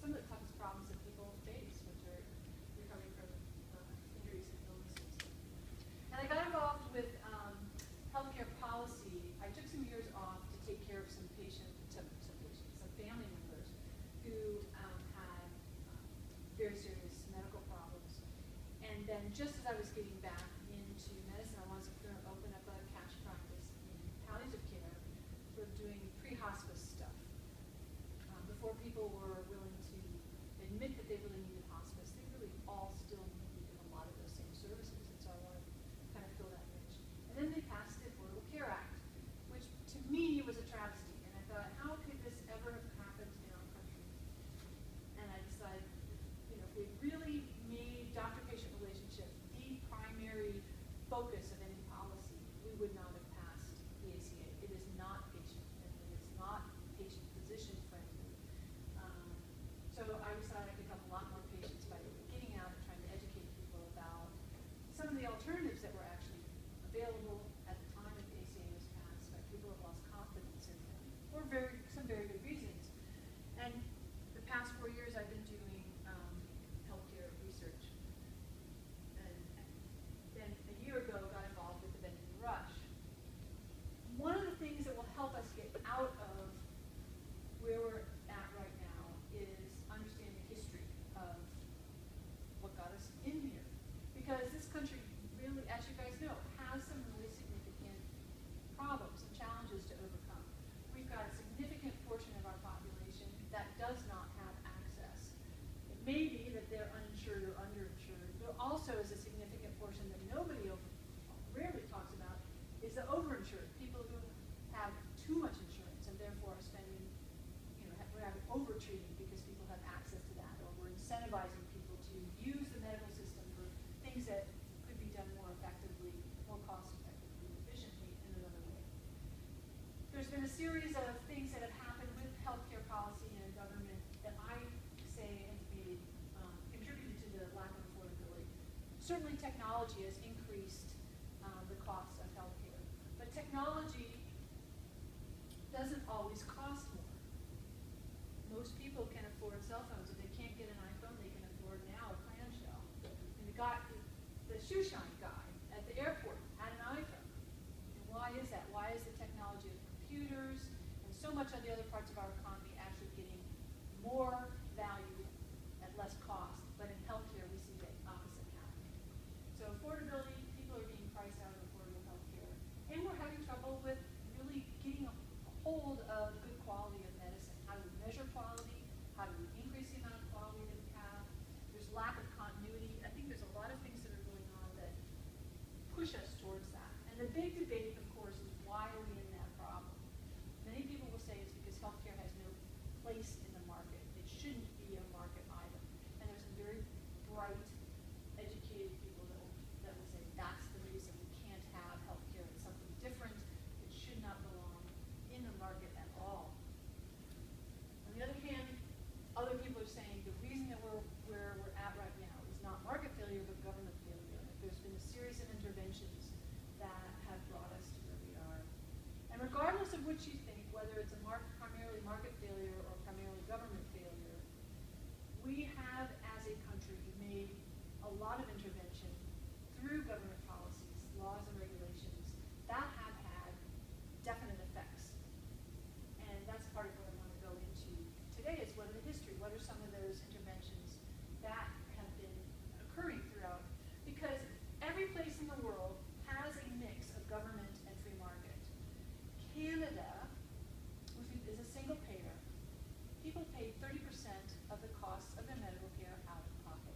some of the toughest problems that people face, which are recovering from injuries and illnesses. And I got involved with healthcare policy. I took some years off to take care of some family members who had very serious medical problems. And then just as I was getting back into medicine, I was going to open up a cash practice in palliative care, sort of doing pre-hospice stuff. Before people were willing to admit that they really needed hospice, they really all still needed a lot of those same services. And so I wanted to kind of fill that niche. And then they passed the Affordable Care Act, which to me was a travesty. And I thought, how could this ever have happened in our country? And I decided, you know, if we really made doctor-patient relationship the primary focus of any policy, we would not have passed the ACA. It is not patient-friendly. It's not patient-physician friendly. So I decided I could help a lot more patients by getting out and trying to educate people about some of the alternatives that were actually available at the time that the ACA was passed, but people have lost confidence in them for some very good reasons. And the past 4 years I've been doing healthcare research. And then a year ago got involved with the Benjamin Rush. One of the things that will help us get out of where we're at right now is understand the history of what got us in here. Because this country really, as you guys know, has some really significant problems and challenges to overcome. We've got a significant portion of our population that does not have access. It may be that they're uninsured or underinsured. There also is a significant portion that nobody rarely talks about is the overinsured, people who have too much insurance and therefore are spending, you know, we're having overtreating because people have access to that, or we're incentivizing people to use the medical system for things that could be done more effectively, more cost effectively, efficiently in another way. There's been a series of things that have happened with healthcare policy and government that I say have made, contributed to the lack of affordability. Certainly technology has increased the cost of healthcare, but technology doesn't always cost more. Most people can afford cell phones. If they can't get an iPhone, they can afford now a clamshell. And the shoe shine guy at the airport had an iPhone. And why is that? Why is the technology of computers and so much of the other parts of our economy actually getting more value at less cost? But in healthcare, we see the opposite happening. So affordability, people are being priced out of affordable healthcare. And we're having trouble with really getting a hold of good quality of medicine. How do we measure quality? How do we increase the amount of quality that we have? There's lack of continuity. I think there's a lot of things that are going on that push us towards that. And the big debate, of course, is why are we in that problem? Many people will say it's because healthcare has no place in the market. It shouldn't be a market item. And there's some very bright, educated people that will say that's the reason we can't have healthcare. It's something different. It should not belong in the market at all. On the other hand, other people are saying the reason that we're where we're at right now is not market failure, but government failure. There's been a series of interventions that have brought us to where we are. And regardless of what you think, whether it's a primarily market failure or primarily government failure, we have, as a country, made a lot of intervention through government policies, laws and regulations that have had definite effects. And that's part of what I want to go into today is what are the history, what are some of those interventions that have been occurring throughout. Because every place in the world has a mix of government and free market. Canada, which is a single payer, people pay 30% of the costs of their medical care out of pocket.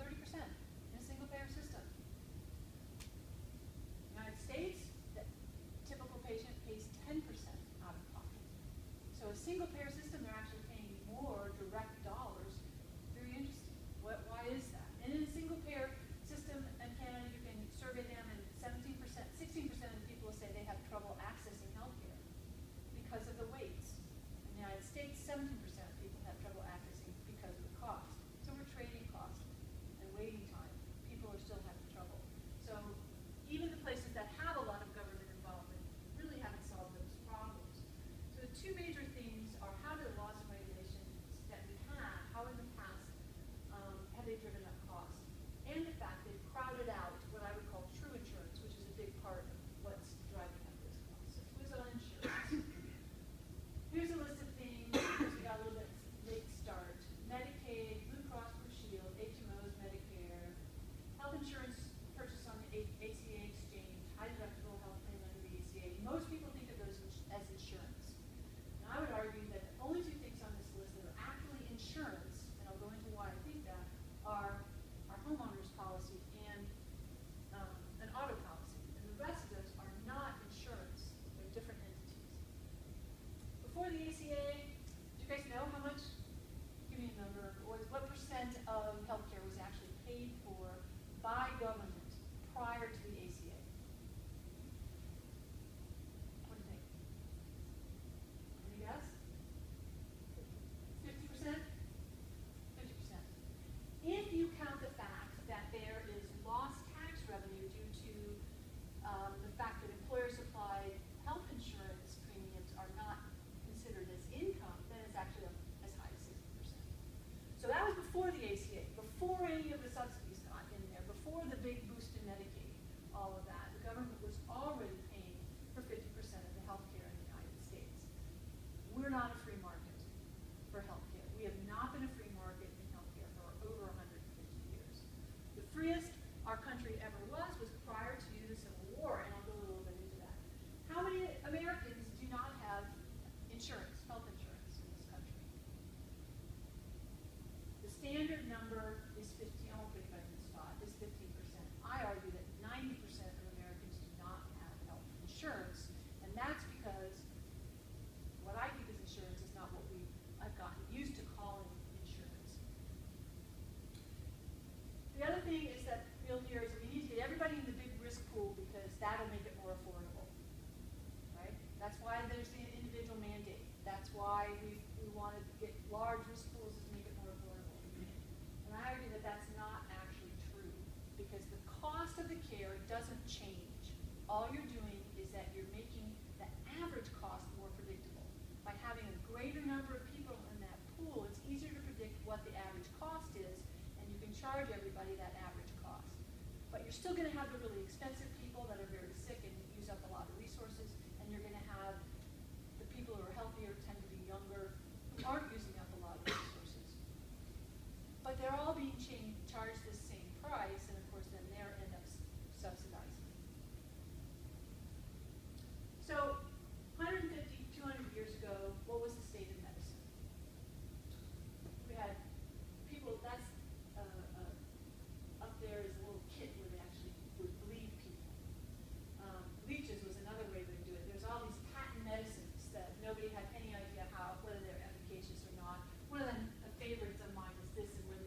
30% in a single thing is that we'll hear is we need to get everybody in the big risk pool because that'll make it more affordable, right? That's why there's the individual mandate. That's why we want to get large risk pools to make it more affordable. And I argue that that's not actually true because the cost of the care doesn't change. All you're doing is that you're making the average cost more predictable. By having a greater number of people in that pool, it's easier to predict what the average cost is, and you can charge everybody that average cost. But you're still going to have the really expensive people that are very sick and use up a lot of resources, and you're going to have the people who are healthier, tend to be younger, who aren't using up a lot of resources. But they're all being charged the same price, and of course then they end up subsidizing. So 150, 200 years ago, what was the state of medicine? We had people, that's up there is a little kit where they actually would bleed people. Leeches was another way they do it. There's all these patent medicines that nobody had any idea whether they're efficacious or not. One of the favorites of mine is this, and when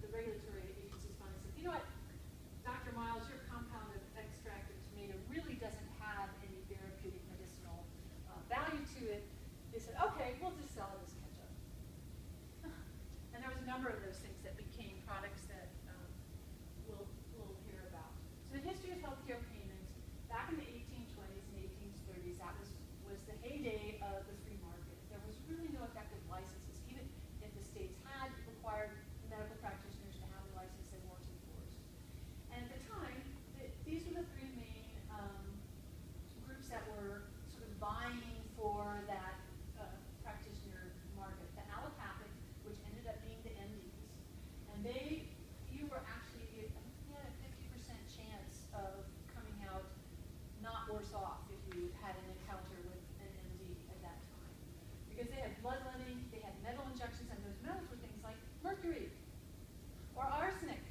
the regulatory agencies finally said, you know what, Dr. Miles, your compound of extract of tomato really doesn't have any therapeutic medicinal value to it. They said, okay, we'll just sell it as ketchup. And there was a number of those things that became products that we'll hear about. So the history of healthcare payments, back in the 1820s and 1830s, that was the heyday of the free market. There was really no effective licenses. Even if the states had required medical practitioners to have a license, they weren't enforced. And at the time, these were the three main groups that were sort of vying for that practitioner market. The allopathic, which ended up being the MDs, and you were actually, you had a 50% chance of coming out not worse off if you had an encounter with an MD at that time. Because they had bloodletting, they had metal injections, and those metals were things like mercury or arsenic.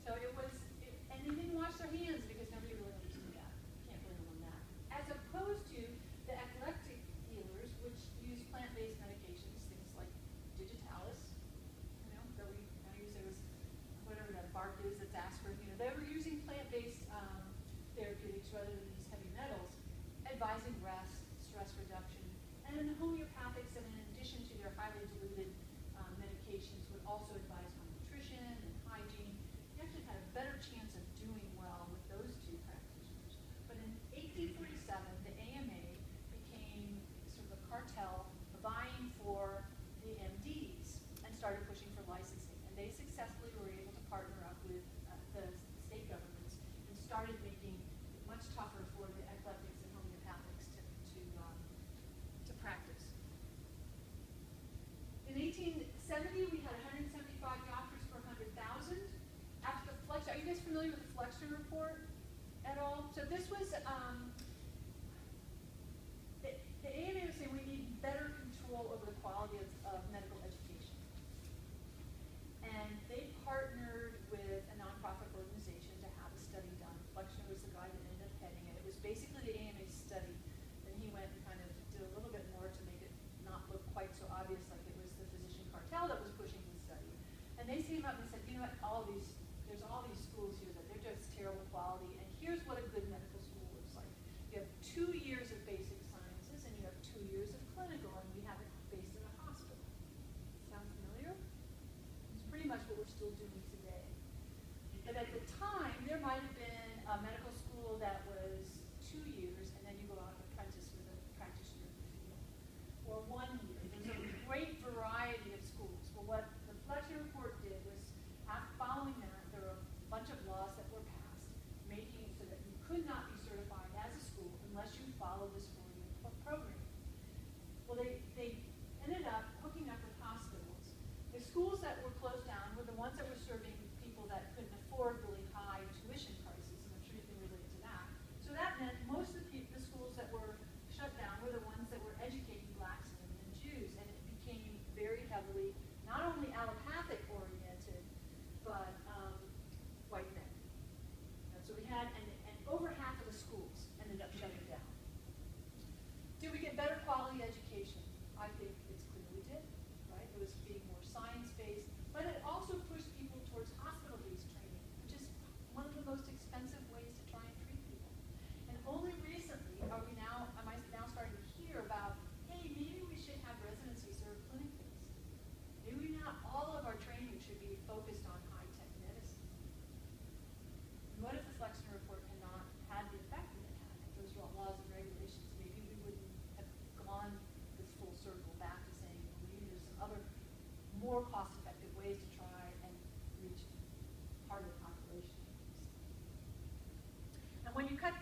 So and they didn't wash their hands because nobody really wanted to do that. Can't blame them on that. As opposed to the eclectic healers, which use plant-based medications, things like digitalis, that we kind of use it as whatever that bark is that's aspirin. They were using plant-based therapeutics rather than these heavy metals, advising rest, stress reduction, and then the homeopathics, and in addition to their highly diluted medications, would also advise on nutrition and hygiene. You actually had a better chance of doing well with those two practitioners. But in 1847, the AMA became sort of a cartel vying for the MDs and started pushing for licensing. And they successfully were able to partner up with the state governments and started making it much tougher for the eclectics and homeopathics to practice. In 1870, we had 175 doctors per 100,000. After the Flexion, are you guys familiar with the Flexion Report at all? So this was, the AMA was saying we need better control over the quality of medical education. And they partnered with a nonprofit organization to have a study done. Flexion was the guy that ended up heading it. It was basically the AMA's study. Then he went and kind of did a little bit more to make it not look quite so obvious like it was the physician cartel that was pushing the study. And they came up and said, you know what, there's all these schools here that they're just terrible quality, and here's what a good medical school looks like. You have 2 years of basic sciences, and you have 2 years of clinical, and we have it based in a hospital. Sound familiar? It's pretty much what we're still doing today. But at the time, there might have been a medical school that was 2 years, and then you go out and apprentice with a practitioner in the field. Or 1 year. There's a great variety of schools. But what the Flexion Report did was, following that, there were a bunch of laws that were passed, making it so that you could not be certified as a school unless you followed more cost-effective ways to try and reach part of the population. And when you cut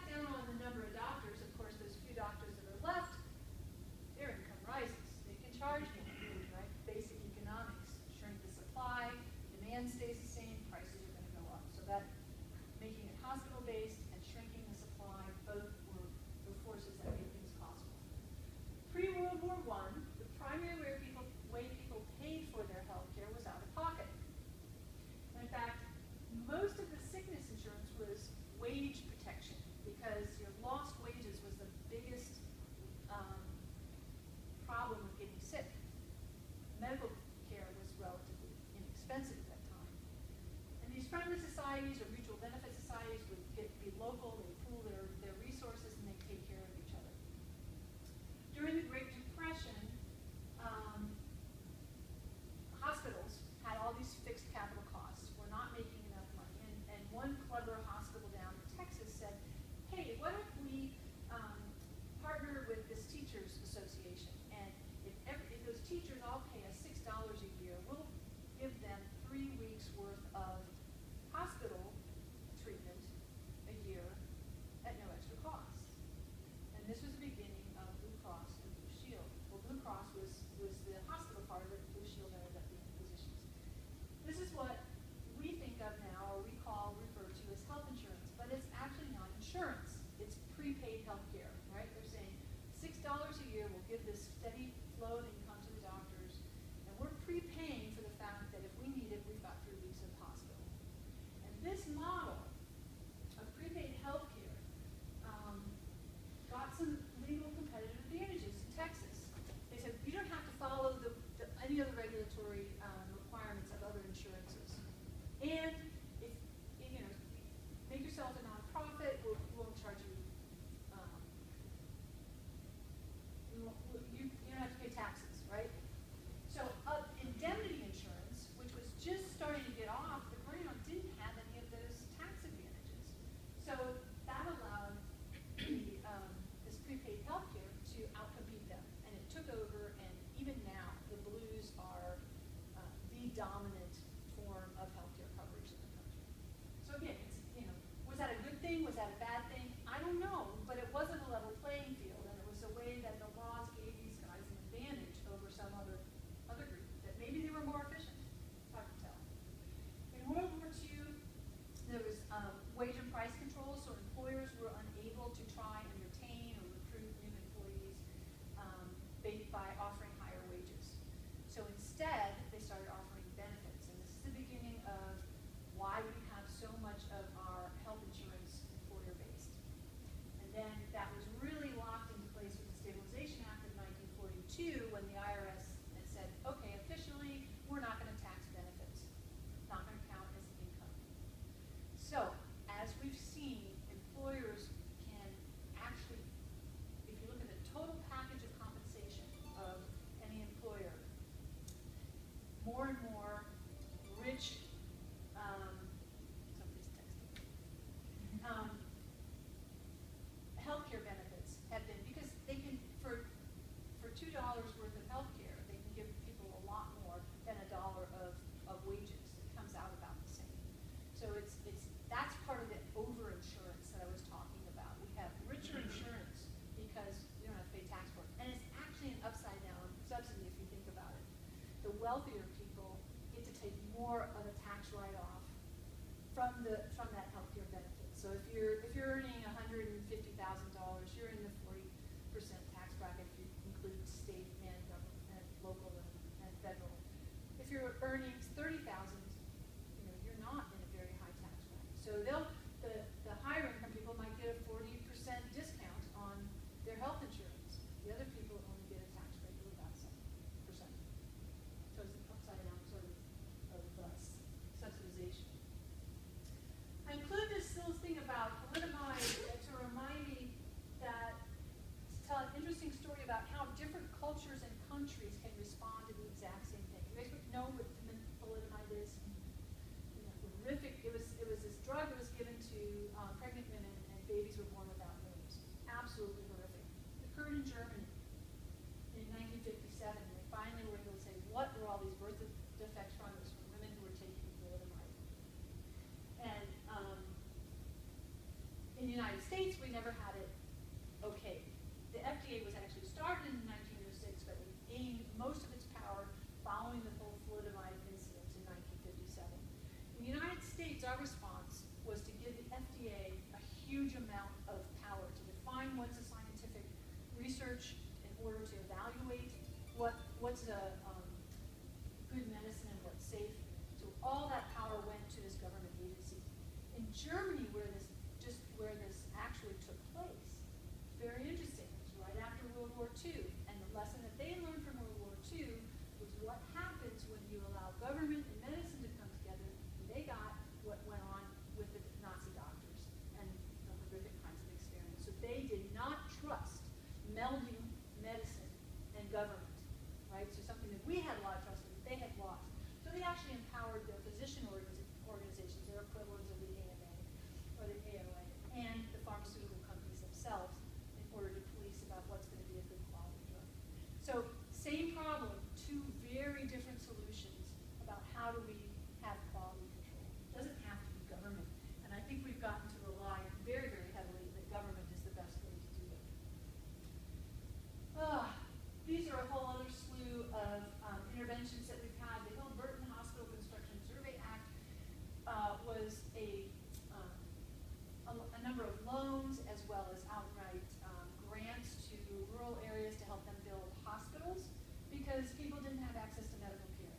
down on the number of doctors, of course, those few doctors that are left, their income rises. They can charge more, right? Basic economics, shrink the supply, demand stays the same, prices are going to go up. So that making it hospital-based and shrinking the supply, both were forces that made things possible. Pre-World War I, the primary way people paid for their health care was out of pocket. And in fact, most of the sickness insurance was wage protection, because your lost wages was the biggest problem with getting sick. Medical care was relatively inexpensive at that time. And these friendly societies or mutual benefit societies would be local, they pool their resources, and they take care of each other. During the Great Depression, hospitals had all these fixed capital costs, were not making enough money, and one clever hospital down in Texas said, hey, what if we partner with this teachers association, and if those teachers all pay us $6 a year, we'll give them 3 weeks worth of hospital treatment a year at no extra cost. And this was the beginning of Blue Cross and Blue Shield. Well, Blue Cross was the hospital part of it, Blue Shield ended up being physicians. This is what we think of now, or refer to as health insurance, but it's actually not insurance. It's prepaid health care, right? They're saying $6 a year will give this steady flow of income to the doctors, and we're prepaying for the fact that if we need it, we've got 3 weeks of hospital. And this model of prepaid health care got some legal competitive advantages in Texas. They said you don't have to follow any of the regulatory requirements of other insurances. And if make yourself a nonprofit, we won't charge you. You don't have to pay taxes, right? So indemnity insurance, which was just starting to get off the ground, didn't have any of those tax advantages. So that allowed this prepaid health care to outcompete them, and it took over. And even now, the Blues are the dominant form of healthcare coverage in the country. So again, was that a good thing? Was that a bad thing? I don't know, but it wasn't a level playing field, and it was a way that the laws gave these guys an advantage over some other group, that maybe they were more efficient. Hard to tell. In World War II, there was wage and price control, so employers were unable to try and retain or recruit new employees by offering higher wages. So instead, they started offering benefits, and this is the beginning of why we have so much of our health insurance employer-based. And then that was really locked into place with the Stabilization Act of 1942, when the IRS had said, okay, officially, we're not going to tax benefits. Not going to count as income. So, as we've seen, employers can actually, if you look at the total package of compensation of any employer, more and more rich, somebody's texting, healthcare benefits have been, because they can, for $2 worth of healthcare, they can give people a lot more than $1 of wages. It comes out about the same. So that's part of the over-insurance that I was talking about. We have richer insurance because you don't have to pay tax for it. And it's actually an upside-down subsidy if you think about it. The wealthier people get to take more of a tax write-off from that healthcare benefit. So if you're earning $150,000, you're in the 40% tax bracket if you include state and government and local and federal. If you're earning $30,000, you're not in a very high tax bracket. So the higher income people might get a 40% discount on their health insurance. The other people only get a tax rate of about 7%. So it's an upside down sort of subsidization. I include this little thing about thalidomide to remind me to tell an interesting story about how different cultures and countries can respond to the exact same thing. You guys know what thalidomide is? Horrific. It was this drug that was given to pregnant women, and babies were born without names. Absolutely horrific. It occurred in Germany in 1957. And they finally were able to say, what were all these birth United States, we never had it okay. The FDA was actually started in 1906, but it gained most of its power following the whole thalidomide incident in 1957. In the United States, our response was to give the FDA a huge amount of power to define what's a scientific research in order to evaluate what's a good medicine and what's safe. So all that power went to this government agency. In Germany, where this actually took place, very interesting. It was right after World War II, and the lesson that they learned from World War II was what happens when you allow government and medicine to come together. And they got what went on with the Nazi doctors and the horrific kinds of experience. So they did not trust melding medicine and government, right? So something that we had a lot of trust in, that they had lost. So they actually empowered their physician organizations, their equivalents of the AMA or the AOA, and the pharmaceutical companies themselves in order to police about what's going to be a good quality drug. So same problem, two very different solutions about how do we have quality control. It doesn't have to be government. And I think we've gotten to rely very, very heavily that government is the best way to do it. These are a whole other slew of interventions that we've had. The Hill-Burton Hospital Construction Survey Act was a number of loans as well as outright grants to rural areas to help them build hospitals because people didn't have access to medical care.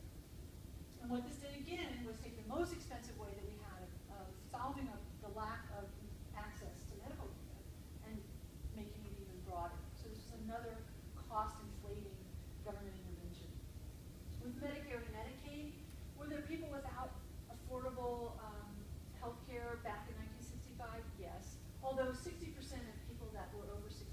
And what this did again was take the most expensive way that we had of solving the lack of access to medical care and making it even broader. So this was another cost-inflating government intervention. With Medicare and Medicaid, were there people without affordable health care back in 1965? Yes. Although 60% of people that were over 65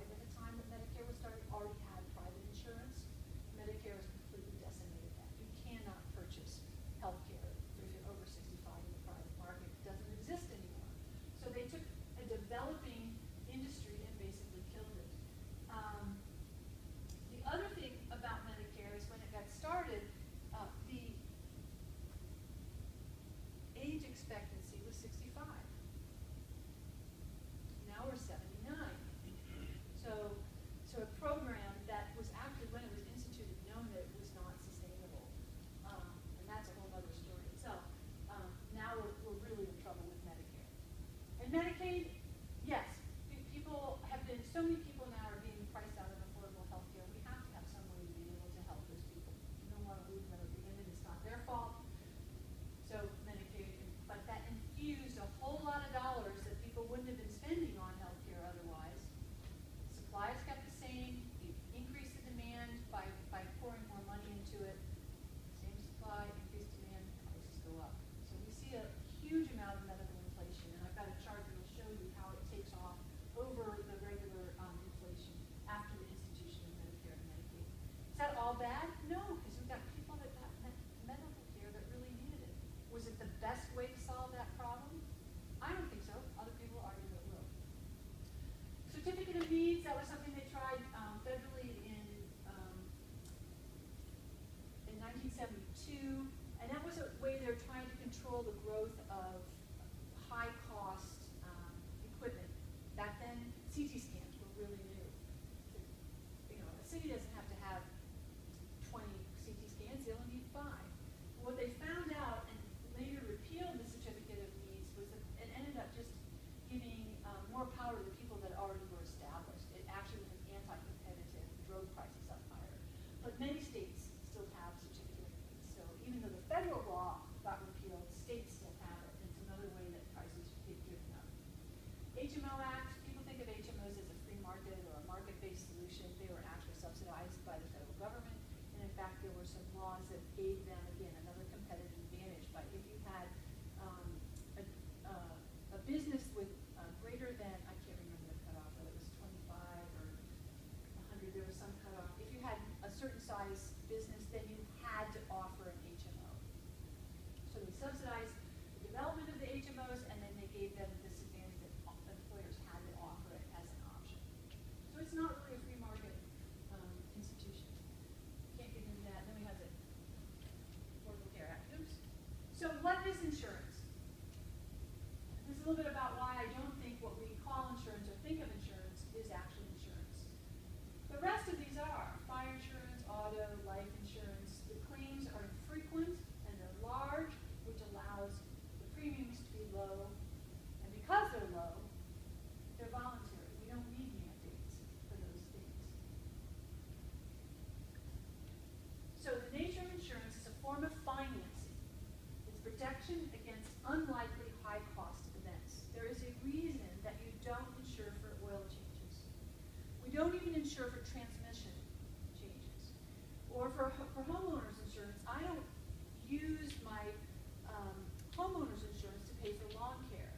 at the time that Medicare was started already had private insurance. Medicare has completely decimated that. You cannot purchase health care if you're over 65 in the private market. It doesn't exist anymore. So they took a developing industry and basically killed it. The other thing about Medicare is when it got started, the age expectancy was 65. Now we're 79. So a program that was actually, when it was instituted, known that it was not sustainable. And that's a whole other story itself. Now we're really in trouble with Medicare. And Medicaid, yes, so many people now are being priced out of affordable health care. We have to have some way to be able to help those people. We don't want to lose them at the end, and it's not their fault. So Medicaid, but that infused a whole lot of dollars that people wouldn't have been spending on health care otherwise. Supplies kept the same. You increased the demand by pouring more money into it. Same supply, increased demand, prices go up. So we see a huge amount of medical inflation, and I've got a chart that will show you how it takes off over the regular inflation after the institution of Medicare and Medicaid. Is that all bad? No, because we've got people that got medical care that really needed it. Was it the best way to solve that problem? I don't think so. Other people argue that it will. Certificate of needs, that was something they tried federally in 1972, and that was a way they're trying to control the growth of high-cost equipment. Back then, CT scans were really new. You know, a city doesn't have to have 20 CT scans, they only need 5. What they found out, and later repealed the certificate of needs, was that it ended up just giving more power to the people that already were established. It actually was anti-competitive, drove prices up higher. But many states still have certificate of needs. So even though the federal law got repealed, states still have it. And it's another way that prices get driven up. HMO Act, people think of HMOs as a free market or a market-based solution. They were actually subsidized by the federal government. And in fact, there were some laws that gave them, again, another competitive advantage. But if you had a business with greater than, I can't remember the cutoff, whether it was 25 or 100, there was some cutoff. If you had a certain size business, then you had to offer an HMO. So they subsidized the development of the HMOs, and then they gave them this advantage that employers had to offer it as an option. So it's not really a free market institution. Can't get into that. Then we have the Workers' protection against unlikely high-cost events. There is a reason that you don't insure for oil changes. We don't even insure for transmission changes. Or for homeowners insurance, I don't use my homeowners insurance to pay for lawn care.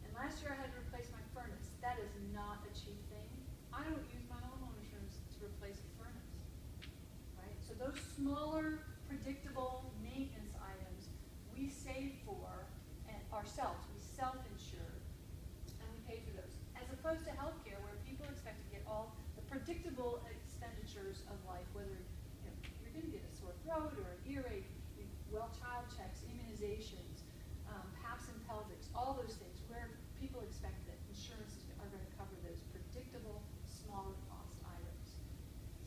And last year I had to replace my furnace. That is not a cheap thing. I don't use my homeowner insurance to replace a furnace. Right? So those smaller, predictable maintenance items we save for and ourselves. We self-insure and we pay for those. As opposed to healthcare, where people expect to get all the predictable expenditures of life, whether you're going to get a sore throat or an earache, child checks, immunizations, PAPs and pelvics, all those things, where people expect that insurances are going to cover those predictable, smaller cost items.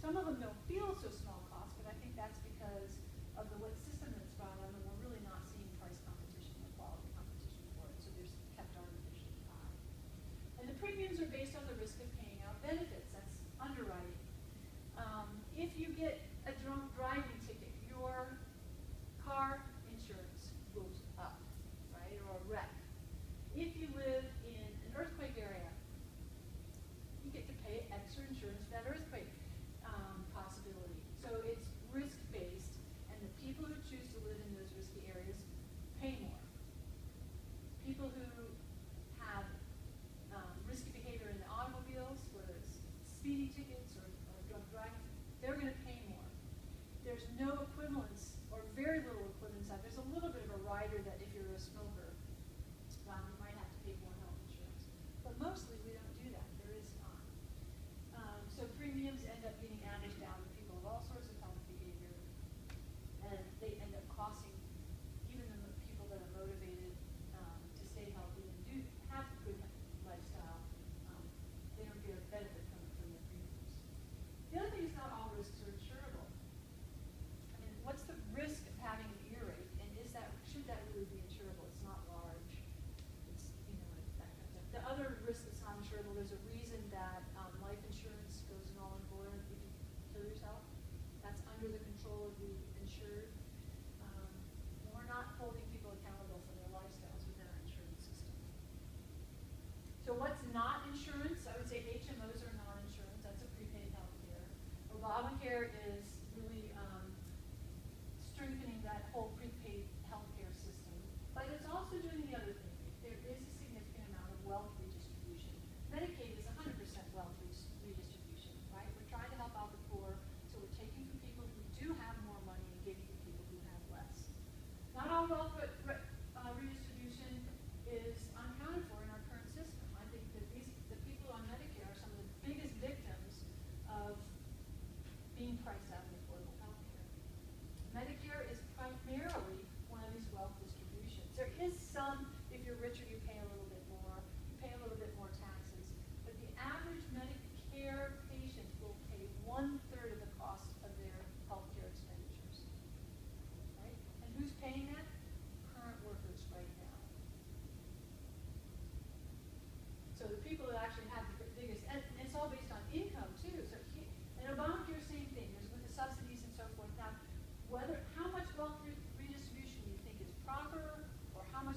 Some of them don't feel so small cost, but I think that's because of the what system that's brought on, and we're really not seeing price competition or quality competition for it, so they're kept artificially high. And the premiums are based on the risk of paying out benefits. That's underwriting. If you get a drunk driving ticket, your car insurance goes up, right, or a wreck. If you live in an earthquake area, you get to pay extra insurance for that earthquake possibility. So it's risk-based, and the people who choose to live in those risky areas pay more. People who have risky behavior in the automobiles, whether it's speeding tickets or drunk driving, they're going to pay more. There's no equivalence, or very little equivalence. There's a little bit of a rider that if you're a smoker, you might have to pay more health insurance. But mostly we don't do that. There is not. So premiums end up getting averaged down to people of all sorts of health behavior, and they end up costing even the people that are motivated to stay healthy and do have a good lifestyle. They don't get a benefit from the premiums. The other thing is not all risks are insurable. I mean, what's the risk of having an earache, and should that really be insurable? It's not large. It's that kind of stuff. The other risk that's not insurable, there's a reason that life insurance goes null and void if you kill yourself. That's under the control of the insured. We're not holding people accountable for their lifestyles within our insurance system. So what's not insurance? I would say HMOs are non-insurance. That's a prepaid health care. Obamacare is really strengthening that whole prepaid healthcare system, but it's also doing the other thing. There is a significant amount of wealth redistribution. Medicaid is 100% wealth redistribution, right? We're trying to help out the poor, so we're taking from people who do have more money and giving to people who have less. Not all wealth redistribution is unaccounted for in our current system. I think that the people on Medicare are some of the biggest victims of being priced out of affordable health care. Medicare is primarily one of these wealth distributions. There is some, if you're richer, you pay a little bit more, you pay a little bit more taxes, but the average Medicare patient will pay 1/3 of the cost of their health care expenditures. Right? And who's paying that? Current workers right now. So the people that actually have the biggest, and it's all based on income too. So and Obamacare, same thing. There's with the subsidies and so forth. Now, how much wealth redistribution you think is proper, or how much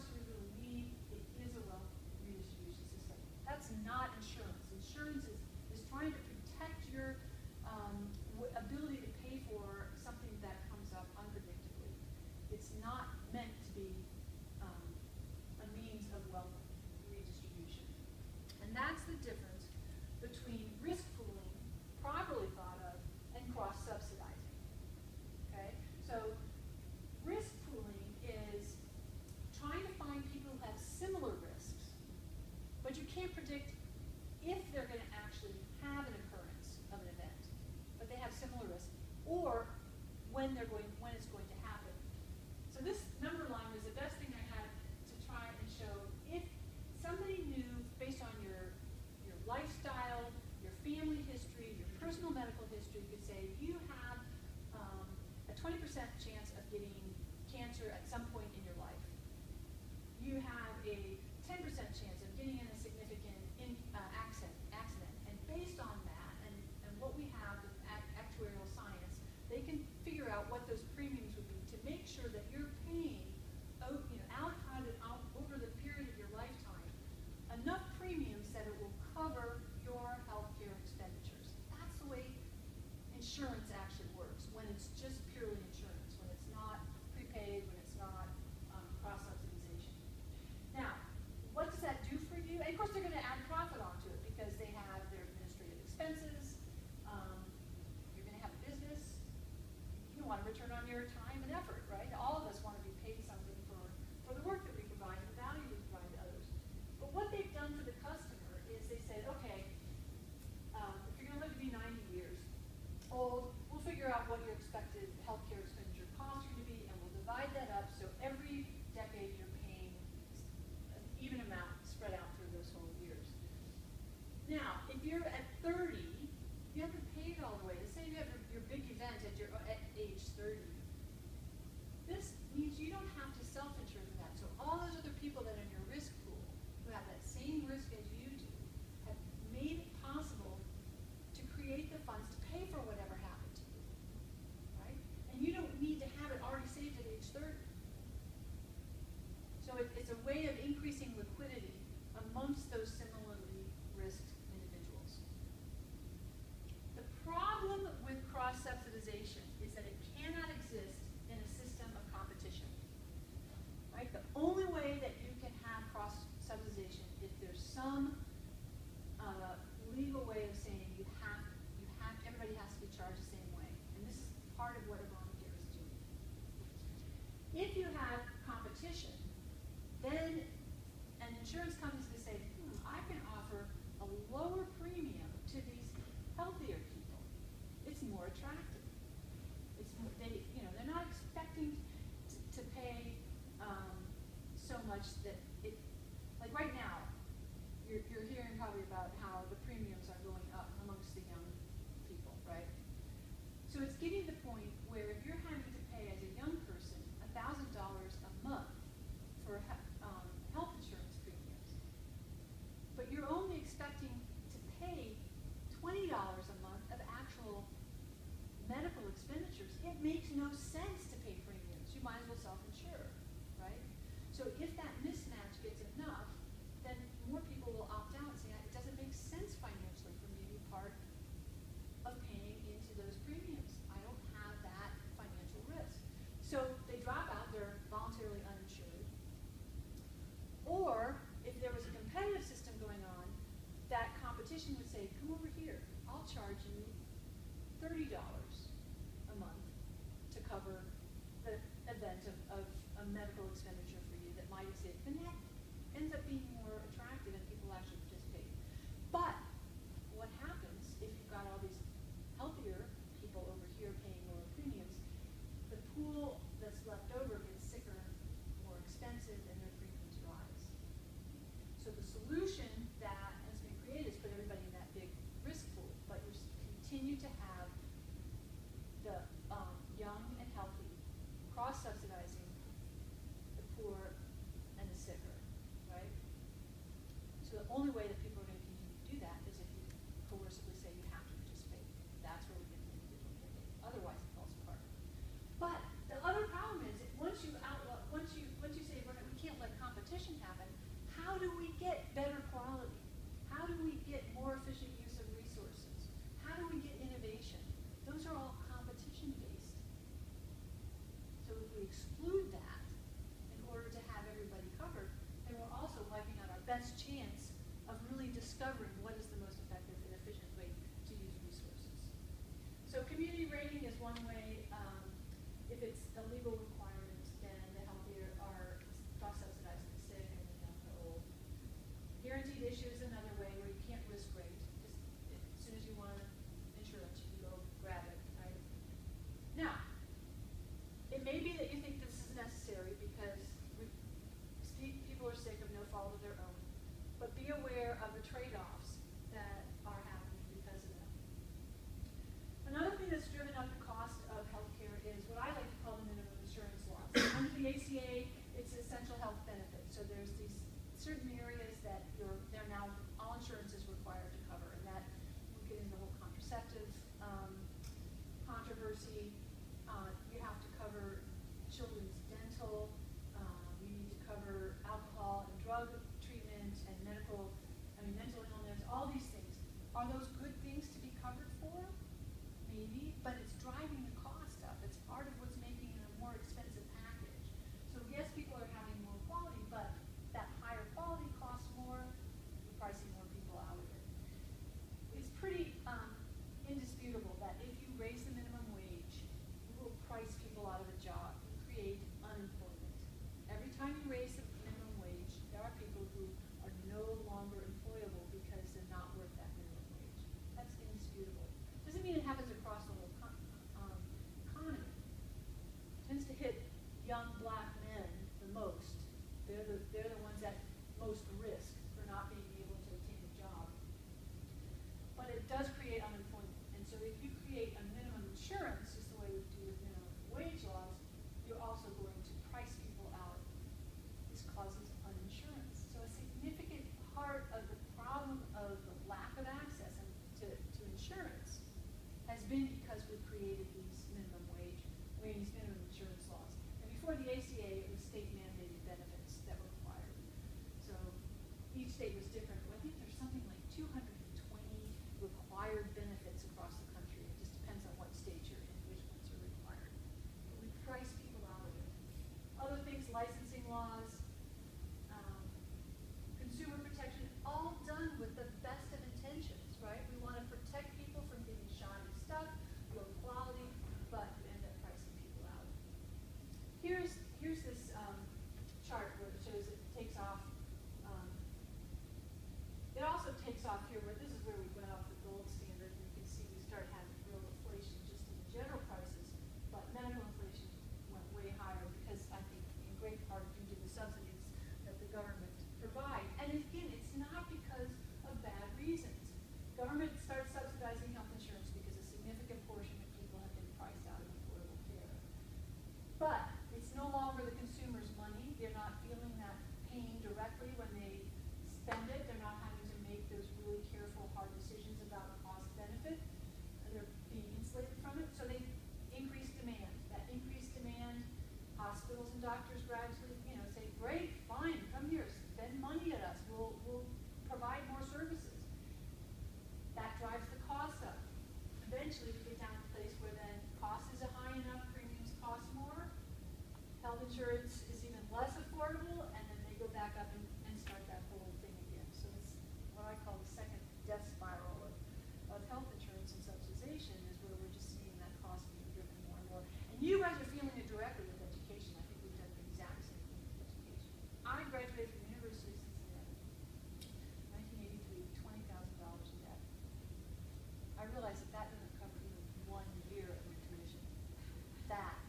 insurance actually works, when it's just purely insurance, when it's not prepaid, when it's not cross-subsidization. Now, what does that do for you? And of course, they're going to add profit onto it because they have their administrative expenses. You're going to have a business. You want a return on your time and effort, right? All of us want to be paid something for the work that we provide, the value we provide to others. But what they've done for the customer is they said, okay, if you're going to live to be 90 years old, we'll figure out what your expected healthcare expenditure costs are going to be, and we'll divide that up so every decade you're paying an even amount spread out through those whole years. Now, if you're at 30, you haven't paid all the way. Let's say you have your big event at age 30. This means you don't have to self-insure for that. So all those other people that are in your risk pool, who have that same risk as you do, have made it possible to create the funds to pay for whatever happened to you, right? And you don't need to have it already saved at age 30. So it's a way of increasing liquidity amongst those similarly risked individuals. The problem with cross-subsidization is that it cannot exist in a system of competition, right? The only way that you can have cross-subsidization if there's some legal way of saying everybody has to be charged the same way. And this is part of what Obamacare is doing. If you have competition, then an insurance company is going to say, I can offer a lower premium to these healthier people. It's more attractive. They're not expecting to pay so much that it, like right now, you're hearing probably about how the premiums are going up amongst the young people, right? So it's getting to the point where if you're having to pay as a young person $1,000 a month for health insurance premiums, but you're only expecting to pay $20 a month of actual medical expenditures, it makes no sense to pay premiums. You might as well self-insure, right? So if that mismatch gets enough, then more people will opt out and say, it doesn't make sense financially for me to be part of paying into those premiums. I don't have that financial risk. So they drop out, they're voluntarily uninsured. Or if there was a competitive system going on, that competition would say, come over here, I'll charge you $30 a month to cover the event of a medical expenditure for you that might exist. And that ends up being more attractive and people actually participate. But what happens if you've got all these healthier people over here paying lower premiums, the pool that's left over gets sicker, more expensive, and their premiums rise. So the solution that has been created is put everybody in that big risk pool, but you continue to have the young and healthy cross-subsidizing the poor and the sicker, right? So the only way that people are going to continue to do that is if you coercively say you have to participate. That's where we get the individual mandate. Otherwise, it falls apart. But the other problem is that once you say we can't let competition happen, how do we get better quality? How do we get more efficient use of resources? How do we get innovation? Those are all competition-based. So if we exclude that in order to have everybody covered, then we're also wiping out our best chance of really government provide. And again, it's not because of bad reasons. Government starts subsidizing health insurance because a significant portion of people have been priced out of affordable care. But it's no longer the consumer's money. They're not feeling that pain directly when they spend it. They're not having to make those really careful, hard decisions about cost benefit. They're being insulated from it. So they increase demand. That increased demand, hospitals and doctors gradually, say, great, fine, come here, spend money at us. We'll provide more services. That drives the cost up. Eventually, we get down to a place where then cost is high enough, premiums cost more, health insurance is even less affordable, and then they go back up and start that whole thing again. So it's what I call the second death spiral of health insurance and subsidization, is where we're just seeing that cost being driven more and more. And you guys are feeling it directly with education. I think we've done the exact same thing with education. I graduated from the University of Cincinnati, 1983, $20,000 in debt. I realized that doesn't cover even 1 year of your tuition. That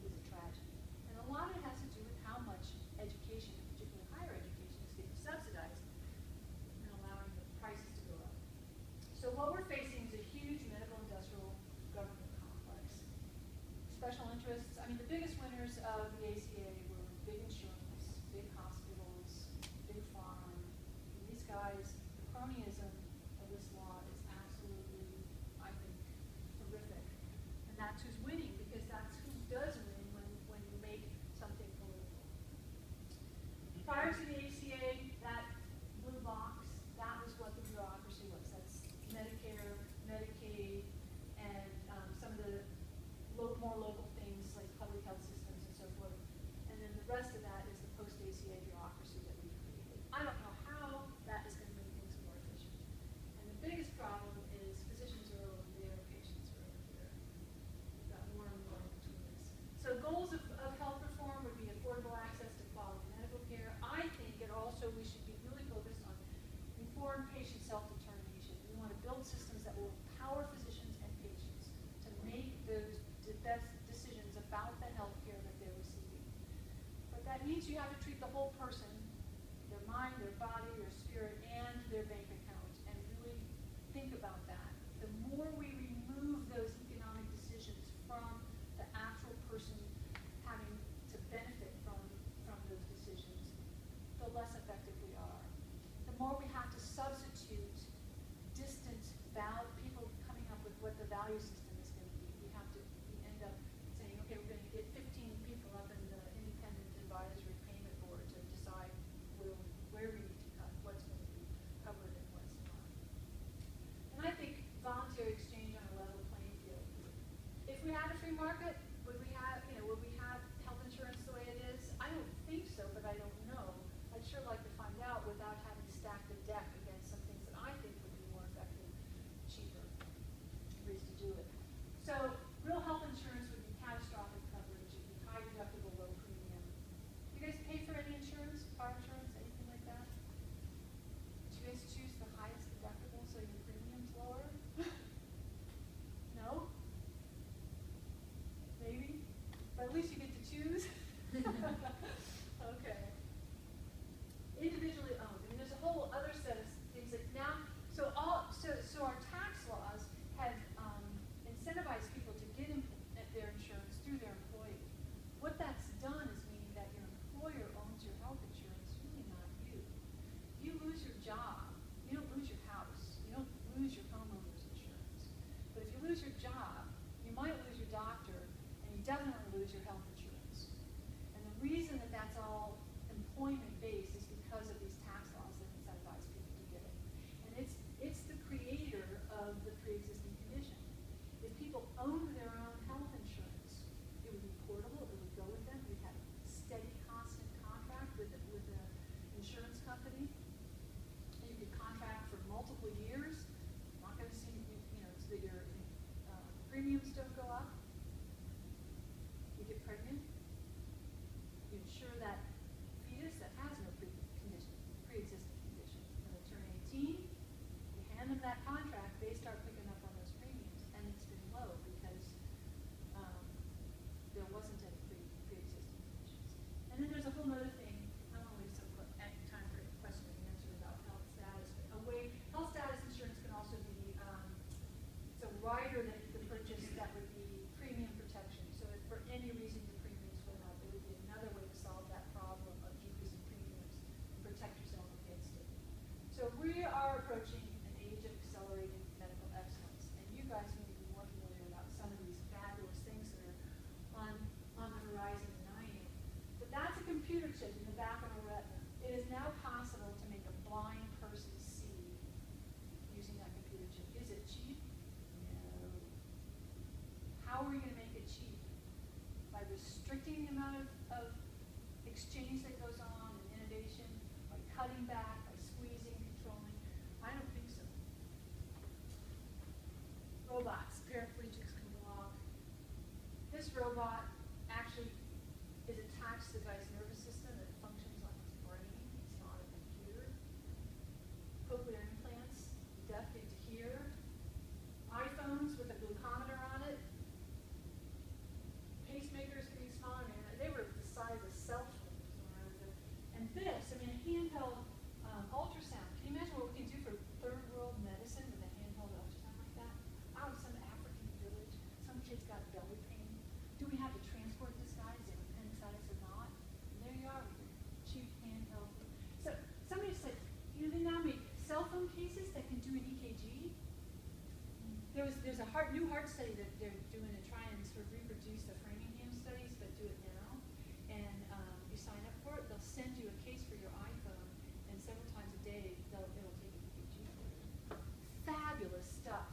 is a tragedy. And a lot of it has to do with how much education, particularly higher education, is getting subsidized and allowing the prices to go up. So what we're facing is a huge medical industrial government complex. Special interests, I mean, the biggest winners of the ACA were big insurance, big hospitals, big farm. And these guys, the cronyism of this law is absolutely, I think, horrific. And that's who's winning, because that's who does win when you make something political. Prior to the ACA, that blue box, that was what the bureaucracy was. That's Medicare, Medicaid, and some of the more local things like public health systems and so forth. And then the rest of that is the post-ACA bureaucracy that we've created. I don't know how that is going to make things more efficient. And the biggest problem is physicians are over there, patients are over here. We've got more and more in between this. So goals of health reform would be affordable access to quality medical care. I think it also, we should be really focused on informed patient self-determination. We want to build systems that will empower physicians and patients to make those best decisions about the health care that they're receiving. But that means you have to treat the whole person, their mind, their body, their spirit, and their bank account, and really think about that. The more we remove those economic decisions from the actual person having to benefit from those decisions, the less effective we are. The more we have to substitute distant people coming up with what the value system is going to be. We end up saying, okay, we're going to get 15 people up in the independent advisory payment board to decide where we need to cut, what's going to be covered and what's not. And I think voluntary exchange on a level playing field. If we had a free market, would we have health insurance the way it is? I don't think so, but I don't know. I'd sure like to find out without having to stack the deck against some things that I think would be more effective, cheaper ways to do it. So real health insurance would be catastrophic coverage. It would be high deductible, low premium. You guys pay for any insurance, car insurance, anything like that? Did you guys choose the highest deductible so your premium's lower? No? Maybe? But at least you get to choose. Okay. Individually owned. I mean, there's a whole other set of things that now, so our tax laws have incentivized people to get their insurance through their employee. What that's done is meaning that your employer owns your health insurance, really not you. If you lose your job, you don't lose your house, you don't lose your homeowner's insurance. But if you lose your job, you might lose your doctor, and you definitely lose your health insurance. And the reason that that's all employment-based is because of these tax laws that incentivize people to get it. And it's the creator of the pre-existing condition. If people owned their own health insurance, it would be portable, it would go with them, we'd have a steady, constant contract with the insurance company. And you could contract for multiple years. Not going to see, so that your premiums don't go up. You get pregnant, you insure that fetus that has no pre-condition, exchange that goes on and innovation by cutting back, by squeezing, controlling? I don't think so. Robots, paraplegics can walk. This robot actually is attached to the guy's nervous system that functions like his brain. It's not a computer. Cochlear implants, deaf get to hear. iPhones with a glucometer on it. Pacemakers getting smaller. Man, they were the size of cell phones when I was there. And this, I mean, a handheld ultrasound. Can you imagine what we can do for third world medicine with a handheld ultrasound like that? Out of some African village, some kid's got belly pain. Do we have to transport this guy? Is it appendicitis or not? And there you are with your cheap handheld. So somebody said, you know, they now make cell phone cases that can do an EKG. There's a new heart study that they're doing to try and sort of reproduce the Framingham studies, but do it now. And you sign up for it, they'll send you a case for your iPhone, and several times a day it'll take an EKG for you. Fabulous stuff.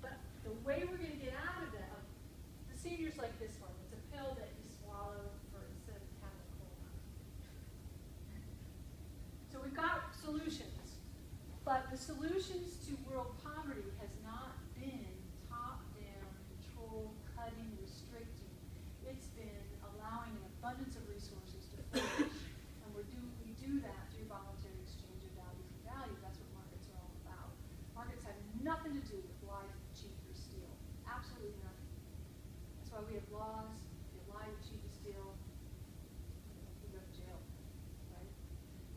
But the way we're going to get out of that, the seniors like this one. It's a pill that you swallow for instead of having a colon. So we've got solutions, but the solutions to world poverty has not been top-down control, cutting, restricting. It's been allowing an abundance of resources to flourish, and we do that through voluntary exchange of value for value. That's what markets are all about. Markets have nothing to do with lie, cheat, or steal. Absolutely nothing. That's why we have laws. If you lie, cheat, or steal, you go to jail, right?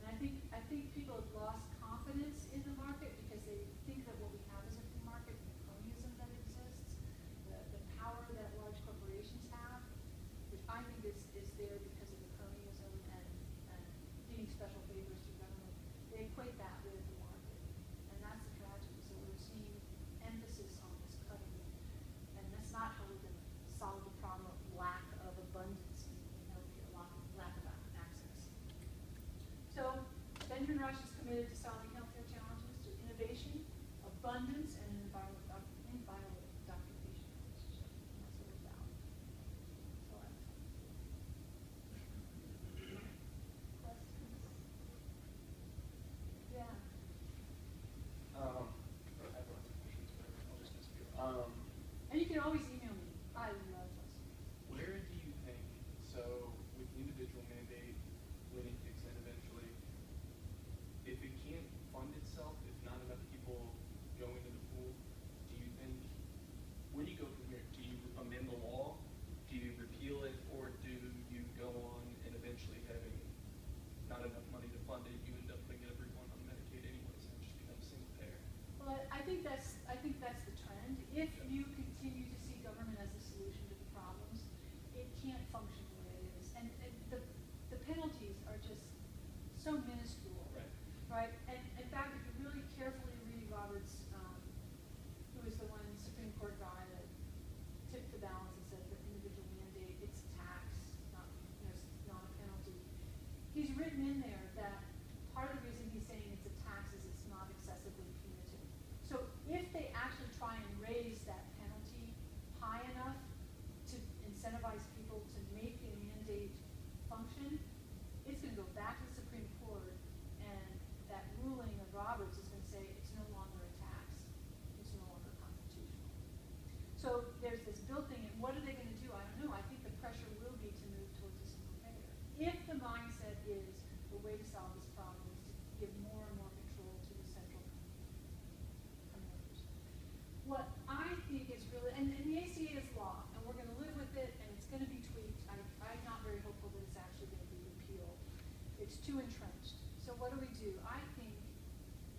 And I think people have lost confidence in the market because they think that what we have is a free market, and the cronyism that exists, the power that large corporations have, which I think is there because of the cronyism and getting special favors through government. They equate that with the market, and that's the tragedy. So we're seeing emphasis on this cutting, and that's not how we're going to solve the problem of lack of abundance in healthcare, lack of access. So Benjamin Rush is committed to solving healthcare challenges through innovation, abundance, and an environment documentation relationship. And that's what it's about. So questions? Yeah. I have lots of questions, but I'll just ask you. And you can always email me. I love those. Where do you think, so with the individual mandate, when it kicks in eventually, if it can't fund itself, if not enough people go into the pool, do you think, where do you go from here? Do you amend the law? Do you repeal it? Or do you go on and eventually having not enough money to fund it, you end up putting everyone on Medicaid anyways and it just becomes single payer? Well, I think that's the trend. If you continue to see government as a solution to the problems, it can't function the way it is. And the penalties are just so minuscule, right? And in fact, if you really carefully read Roberts, who was the one Supreme Court guy that tipped the balance and said that individual mandate, it's tax, not a penalty. He's written in there that part of the reason he's saying it's a tax is it's not excessively punitive. So if they actually try and raise that penalty high enough to incentivize people to make a mandate function, it's going to go back to the Supreme Court, and that ruling of Roberts is going to say it's no longer a tax, it's no longer constitutional. So there's this built thing, and what are they going to do? I don't know. I think the pressure will be to move towards a single payer. If the mindset is the way to solve this problem is to give more and more control to the central commanders. What I think is really, and the ACA is law, and we're going to live with it, and it's going to be tweaked. I'm not very hopeful that it's actually going to be repealed. It's too entrenched. So what do? I think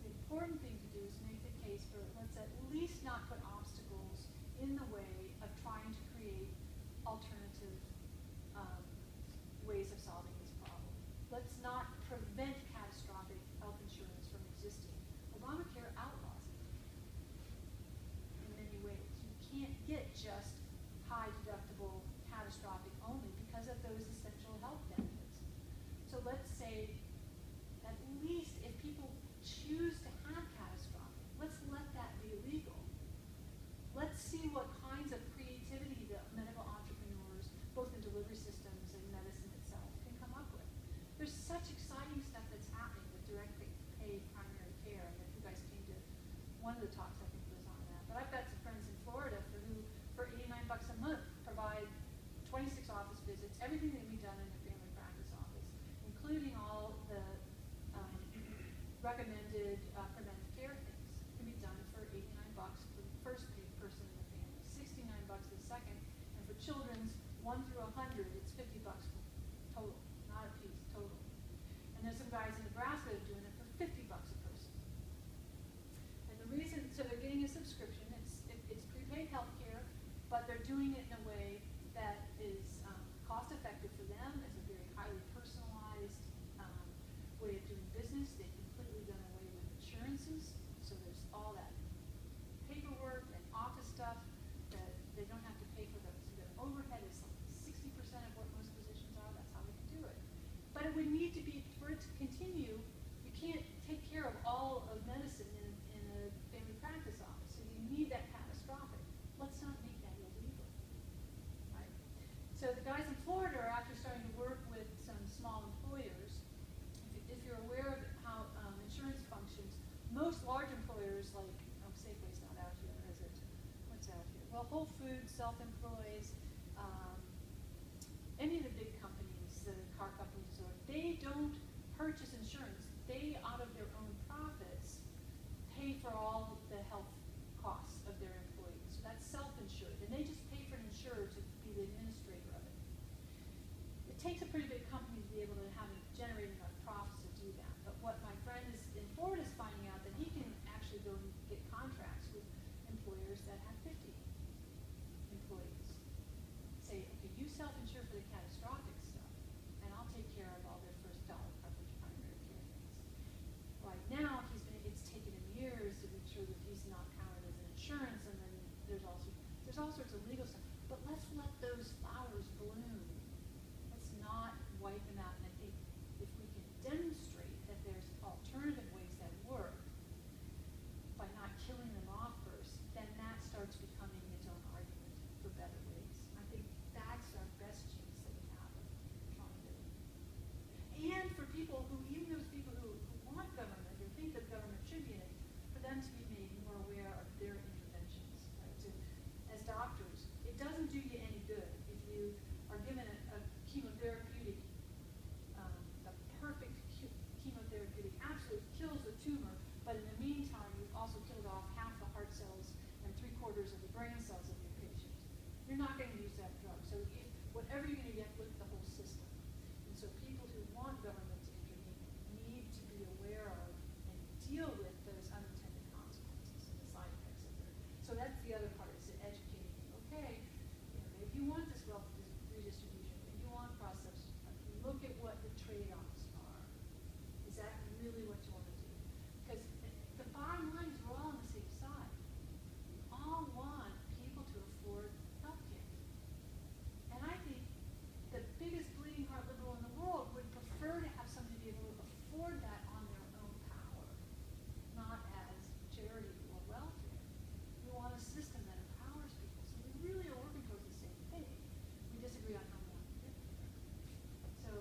the important thing to do is make the case for, let's at least not put obstacles in the way of trying to create alternative ways of solving this problem. Let's not prevent catastrophic health insurance from existing. Obamacare outlaws it in many ways. You can't get just high deductible catastrophic only because of those essential health benefits. So let's say at least if people choose to have catastrophic, let's let that be illegal. Let's see what kinds of creativity the medical entrepreneurs, both in delivery systems and medicine itself, can everything that can be done in a family practice office, including all the recommended preventive care things, can be done for $89 for the first person in the family, $69 the second, and for children's 1 through 100, it's $50 total, not a piece, total. And there's some guys in Nebraska that are doing it for $50 a person. And the reason, so they're getting a subscription, it's prepaid health care, but they're doing it in a way that is cost effective for them. It's a very highly personalized way of doing business. They've completely done away with insurances, so there's all that paperwork and office stuff that they don't have to pay for those. So their overhead is like 60% of what most positions are. That's how they can do it. But it would need to be, for it to continue, you can't take care of all of medicine in a family practice office. So you need that catastrophic. Let's not make that illegal, right? So the guys in Florida are actually starting to work with some small employers. If you're aware of how insurance functions, most large employers like, Safeway's not out here, is it? What's out here? Well, Whole Foods, self-employs, any of the big companies, the car companies, or they don't purchase insurance. They, out of their own profits, pay for all the health costs of their employees. So that's self-insured, and they just pay for an insurer to be the administrator of it. It takes a pretty big company to be able to generate enough profits to do that. But what my friend is in Florida is finding out that he can actually go and get contracts with employers that have 50 employees. Say, okay, you self-insure for the catastrophic stuff, and I'll take care of all their first dollar coverage primary care things. Right now, it's taken him years to make sure that he's not counted as an insurance, and then there's all sorts of legal stuff. But let's let those flowers bloom. Let's not wipe them out. And I think if we can demonstrate that there's alternative ways that work by not killing them off first, then that starts becoming its own argument for better ways. I think that's our best chance that we have of trying to. And for people who, even those people who want government or think that government should be in it, for them to be made more aware of their interventions. Right? So, as doctors, it doesn't do you any good if you are given a chemotherapeutic, a perfect chemotherapeutic absolutely kills the tumor, but in the meantime, you've also killed off half the heart cells and 3/4 of the brain cells of your patient. You're not going to use that drug. So whatever you're going to get, look at the whole system. And so people who want government to intervene need to be aware of and deal with those unintended consequences and the side effects of it. So that's the other part, is educating you. Okay, if you want this wealth redistribution, if you want process, look at what the trade-offs are. Is that really what you want to do? Because the bottom line is we're all on the same side. We all want people to afford health care. And I think the biggest bleeding heart liberal in the world would prefer to have somebody be able to afford that on their own power, not as charity or welfare. We want a system that empowers people. So we really are working towards the same thing. We disagree on how we want to get there. So,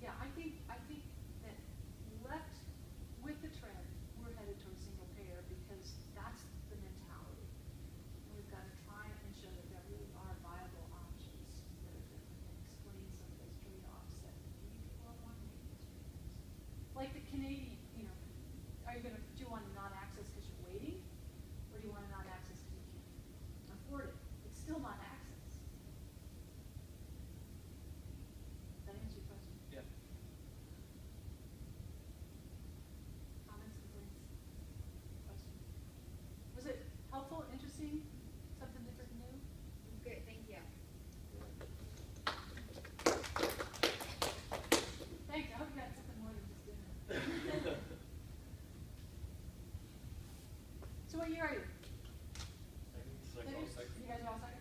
yeah, I think that left with the trend, we're headed towards single payer because that's the mentality. And we've got to try and show that there really are viable options that are different and explain some of those trade-offs that maybe people don't want to make those trade-offs. Like the Canadian, do you want to not access because you're waiting? Or do you want to not access because you can't afford it? It's still not access. Does that answer your question? Yeah. Comments, complaints, questions? Was it helpful, interesting, something different, new? Great, thank you. Thanks, I hope you got something more than just dinner. So what year are you? Second. You guys are all second?